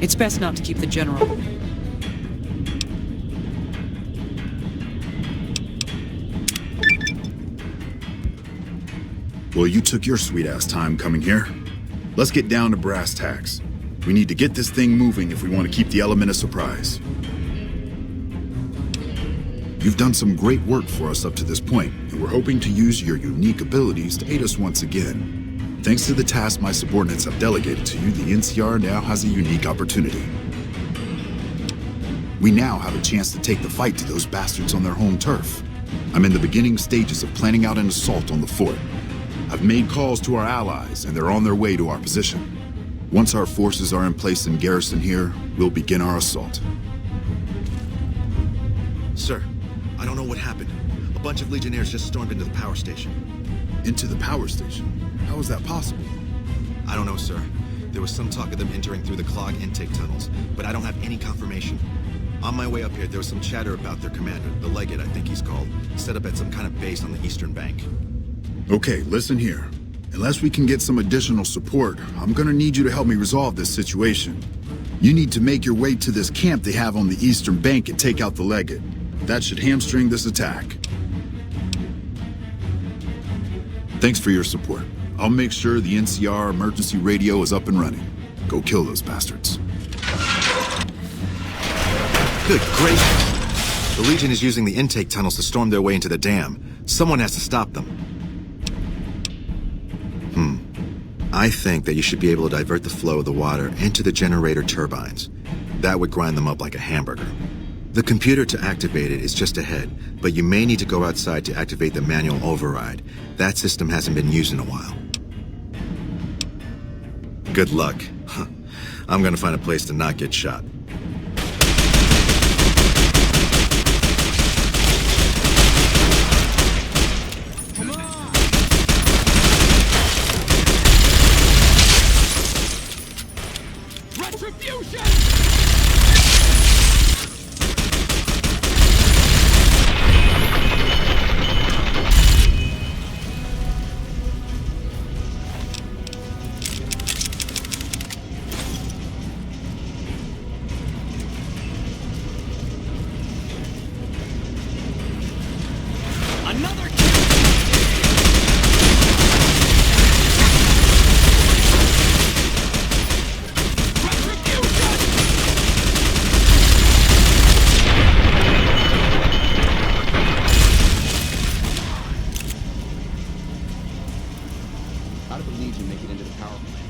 It's best not to keep the General. Well, you took your sweet-ass time coming here. Let's get down to brass tacks. We need to get this thing moving if we want to keep the element of surprise. You've done some great work for us up to this point, and we're hoping to use your unique abilities to aid us once again. Thanks to the task my subordinates have delegated to you, the NCR now has a unique opportunity. We now have a chance to take the fight to those bastards on their home turf. I'm in the beginning stages of planning out an assault on the fort. I've made calls to our allies, and they're on their way to our position. Once our forces are in place in garrison here, we'll begin our assault. Sir, I don't know what happened. A bunch of Legionnaires just stormed into the power station. Into the power station? How is that possible? I don't know, sir. There was some talk of them entering through the clog intake tunnels, but I don't have any confirmation. On my way up here, there was some chatter about their commander, the Legate, I think he's called, set up at some kind of base on the eastern bank. Okay, listen here. Unless we can get some additional support, I'm gonna need you to help me resolve this situation. You need to make your way to this camp they have on the eastern bank and take out the Legate. That should hamstring this attack. Thanks for your support. I'll make sure the NCR emergency radio is up and running. Go kill those bastards. Good gracious! The Legion is using the intake tunnels to storm their way into the dam. Someone has to stop them. I think that you should be able to divert the flow of the water into the generator turbines. That would grind them up like a hamburger. The computer to activate it is just ahead, but you may need to go outside to activate the manual override. That system hasn't been used in a while. Good luck. I'm gonna find a place to not get shot. How did the Legion make it into the power plant?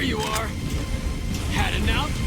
There you are! Had enough?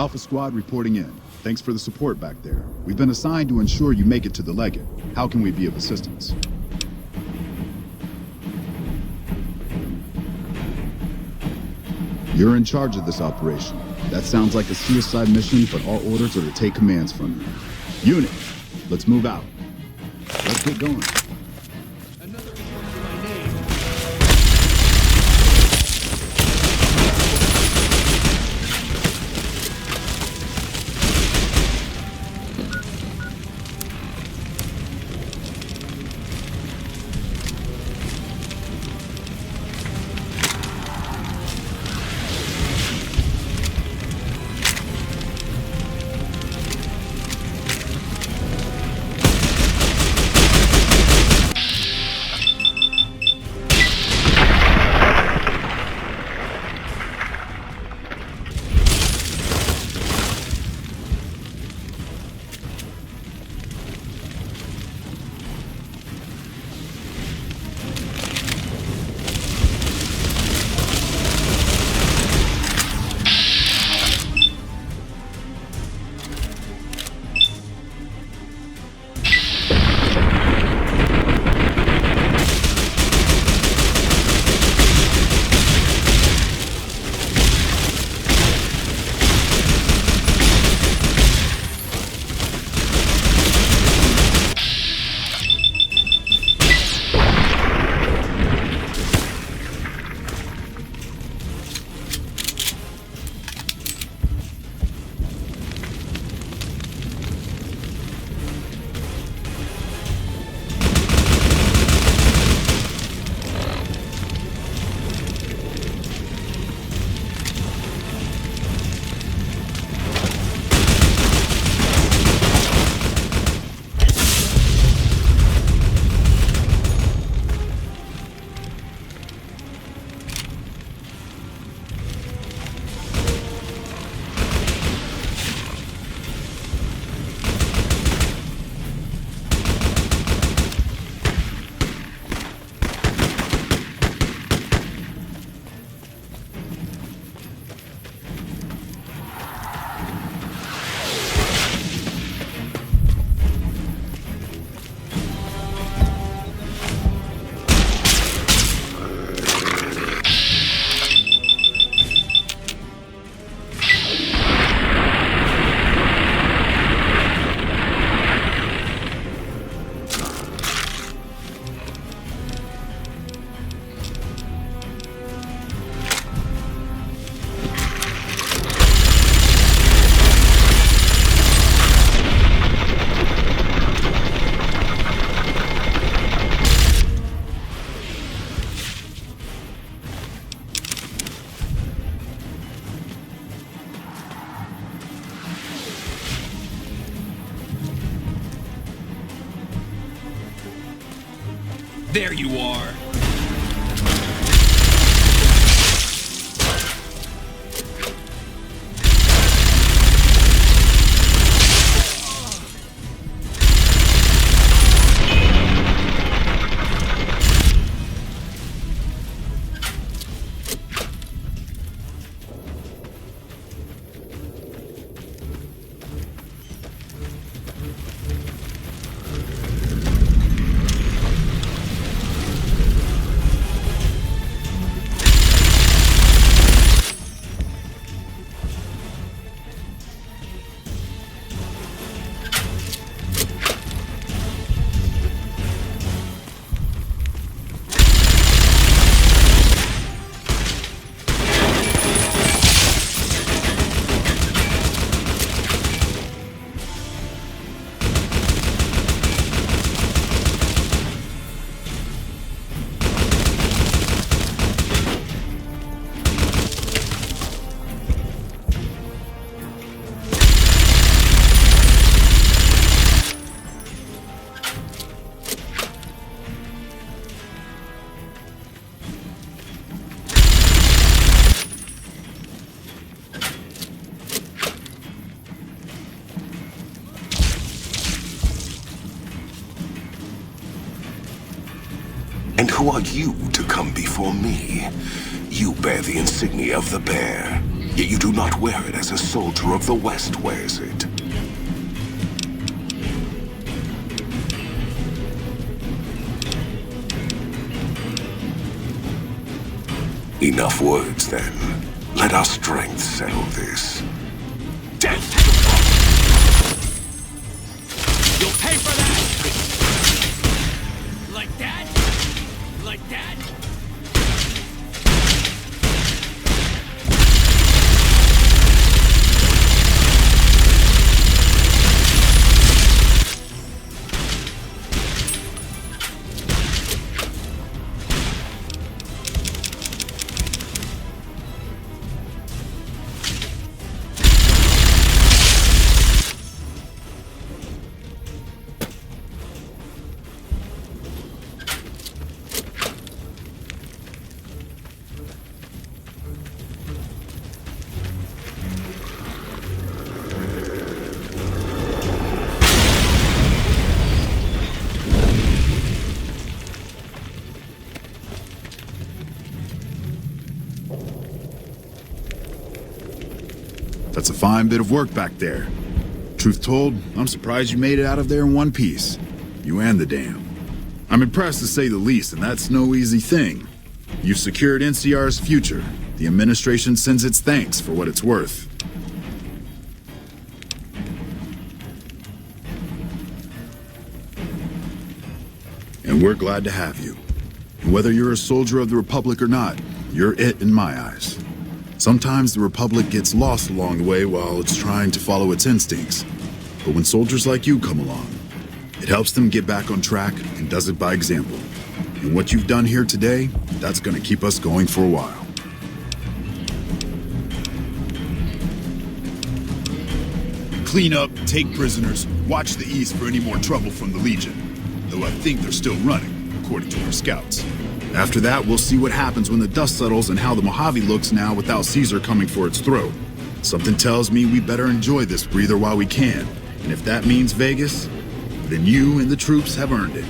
Alpha Squad reporting in. Thanks for the support back there. We've been assigned to ensure you make it to the Legate. How can we be of assistance? You're in charge of this operation. That sounds like a suicide mission, but our orders are to take commands from you. Unit, let's move out. Let's get going. Another report for my name. There you are. And who are you to come before me? You bear the insignia of the bear, yet you do not wear it as a soldier of the West wears it. Enough words, then. Let our strength settle this. Death to the foe! You'll pay for that! Like that? Like that? That's a fine bit of work back there. Truth told, I'm surprised you made it out of there in one piece. You and the dam. I'm impressed to say the least, and that's no easy thing. You've secured NCR's future. The administration sends its thanks for what it's worth. And we're glad to have you. And whether you're a soldier of the Republic or not, you're it in my eyes. Sometimes the Republic gets lost along the way while it's trying to follow its instincts. But when soldiers like you come along, it helps them get back on track and does it by example. And what you've done here today, that's gonna keep us going for a while. Clean up, take prisoners, watch the east for any more trouble from the Legion. Though I think they're still running, according to our scouts. After that, we'll see what happens when the dust settles and how the Mojave looks now without Caesar coming for its throat. Something tells me we better enjoy this breather while we can. And if that means Vegas, then you and the troops have earned it.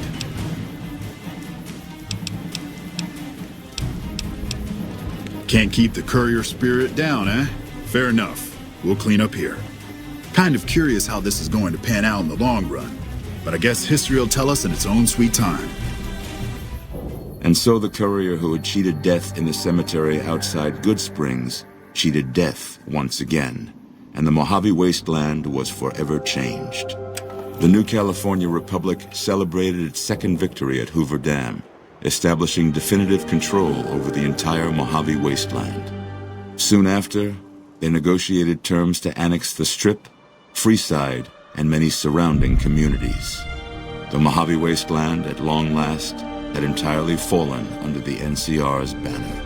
Can't keep the courier spirit down, eh? Fair enough. We'll clean up here. Kind of curious how this is going to pan out in the long run. But I guess history will tell us in its own sweet time. And so the courier who had cheated death in the cemetery outside Good Springs cheated death once again, and the Mojave wasteland was forever changed. The new California Republic celebrated its second victory at Hoover Dam, establishing definitive control over the entire Mojave wasteland. Soon after, they negotiated terms to annex the Strip, Freeside, and many surrounding communities. The Mojave wasteland, at long last, had entirely fallen under the NCR's banner.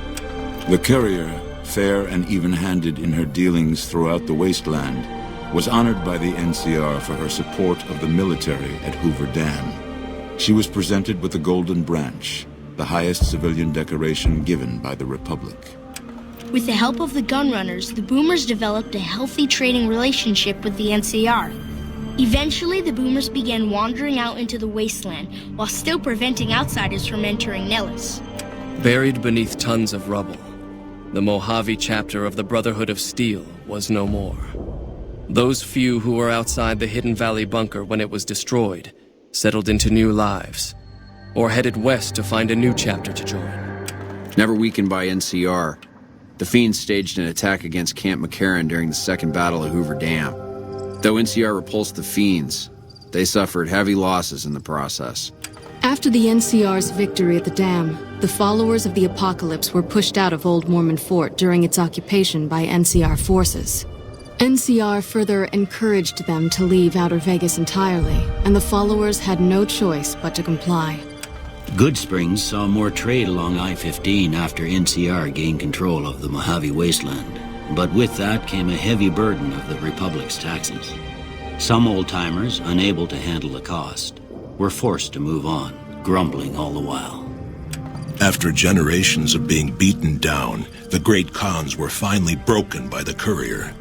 The courier, fair and even-handed in her dealings throughout the wasteland, was honored by the NCR for her support of the military at Hoover Dam. She was presented with the Golden Branch, the highest civilian decoration given by the Republic. With the help of the gunrunners, the Boomers developed a healthy trading relationship with the NCR. Eventually, the Boomers began wandering out into the wasteland, while still preventing outsiders from entering Nellis. Buried beneath tons of rubble, the Mojave chapter of the Brotherhood of Steel was no more. Those few who were outside the Hidden Valley bunker when it was destroyed settled into new lives, or headed west to find a new chapter to join. Never weakened by NCR, the Fiends staged an attack against Camp McCarran during the Second Battle of Hoover Dam. Though NCR repulsed the Fiends, they suffered heavy losses in the process. After the NCR's victory at the dam, the followers of the Apocalypse were pushed out of Old Mormon Fort during its occupation by NCR forces. NCR further encouraged them to leave Outer Vegas entirely, and the followers had no choice but to comply. Goodsprings saw more trade along I-15 after NCR gained control of the Mojave Wasteland, but with that came a heavy burden of the Republic's taxes. Some old-timers, unable to handle the cost, were forced to move on, grumbling all the while. After generations of being beaten down, the Great Khans were finally broken by the Courier.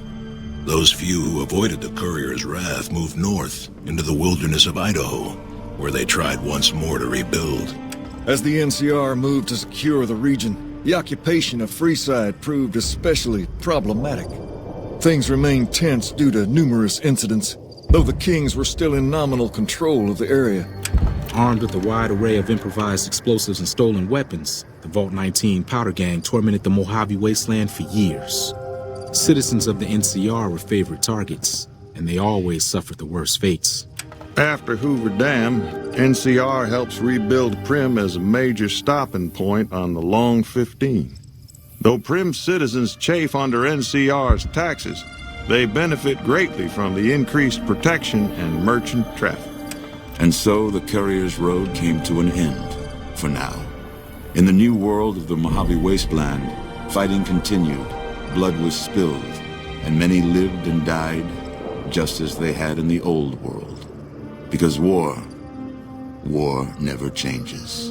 Those few who avoided the Courier's wrath moved north into the wilderness of Idaho, where they tried once more to rebuild. As the NCR moved to secure the region, the occupation of Freeside proved especially problematic. Things remained tense due to numerous incidents, though the Kings were still in nominal control of the area. Armed with a wide array of improvised explosives and stolen weapons, the Vault 19 Powder Gang tormented the Mojave Wasteland for years. Citizens of the NCR were favorite targets, and they always suffered the worst fates. After Hoover Dam, NCR helps rebuild Prim as a major stopping point on the Long 15. Though Prim's citizens chafe under NCR's taxes, they benefit greatly from the increased protection and merchant traffic. And so the Courier's road came to an end, for now. In the new world of the Mojave Wasteland, fighting continued, blood was spilled, and many lived and died just as they had in the old world. Because war never changes.